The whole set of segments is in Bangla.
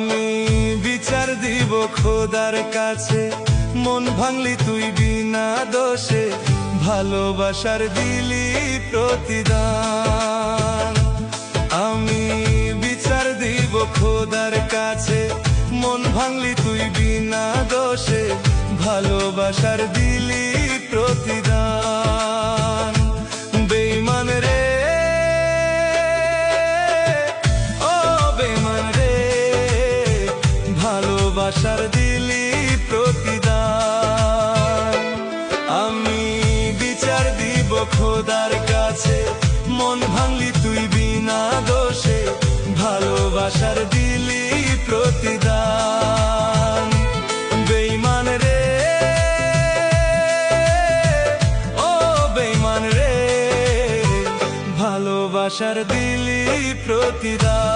আমি বিচার দিব খোদার কাছে, মন ভাঙলি তুই বিনা দোষে, ভালোবাসার দিলি প্রতিদান। আমি বিচার দিব খোদার কাছে, মন ভাঙলি তুই বিনা দোষে, ভালোবাসার দিলি প্রতিদান। বেঈমান রে, ও বেঈমান রে, ভালোবাসার দিলি প্রতিদান। আমি বিচার দিব খোদার কাছে, মন ভাঙলি তুই বিনা দোষে, ভালোবাসার দিলি প্রতিদান। বেঈমান রে, ও বেঈমান রে, ভালোবাসার দিলি প্রতিদান।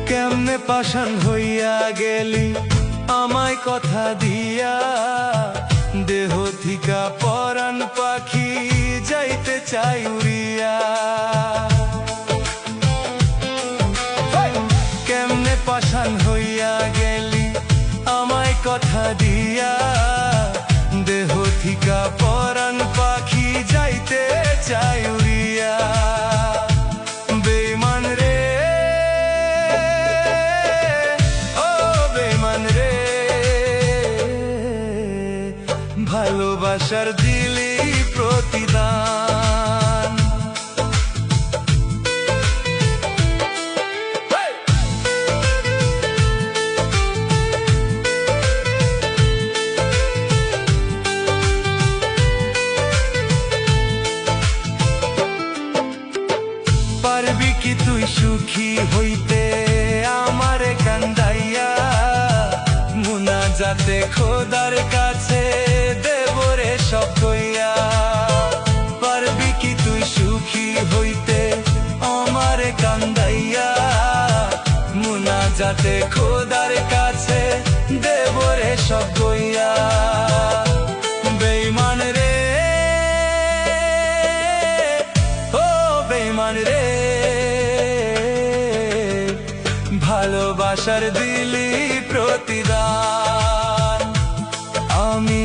কেমনে পাষাণ হইয়া গেলি আমায় কথা দিয়া, দেহ থিকা পরাণ পাখি যাইতে চাই উড়িয়া। কেমনে পাষাণ হইয়া গেলি আমায় কথা দিয়া, দেহ থিকা পরাণ পাখি যাইতে চাই উড়িয়া। বেঈমান রে, ও বেঈমান রে, ভালোবাসার দিলি প্রতিদান। পারবি কি তুই সুখী হইতে আমারে কান্দাইয়া, মুনাজাতে খোদার কাছে দেব রে সব কইয়া। পারবি কি তুই সুখী হইতে আমারে কান্দাইয়া, মুনাজাতে খোদার কাছে দেব রে সব কইয়া। বেঈমান রে, ও বেঈমান রে, ভালোবাসার দিলি প্রতিদান। আমি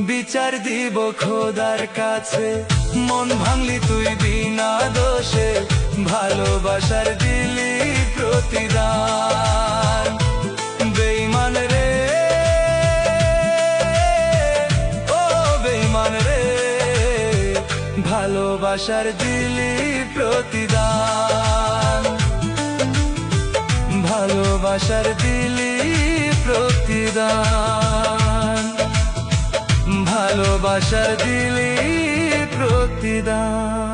বিচার দিব খোদার কাছে, মন ভাঙলি তুই বিনা দোষে, ভালোবাসার দিলি প্রতিদান। বেঈমান রে, ও বেঈমান রে, ভালোবাসার দিলি প্রতিদান। ভালোবাসার দিলি প্রতিদান, ভালোবাসার দিলি প্রতিদান।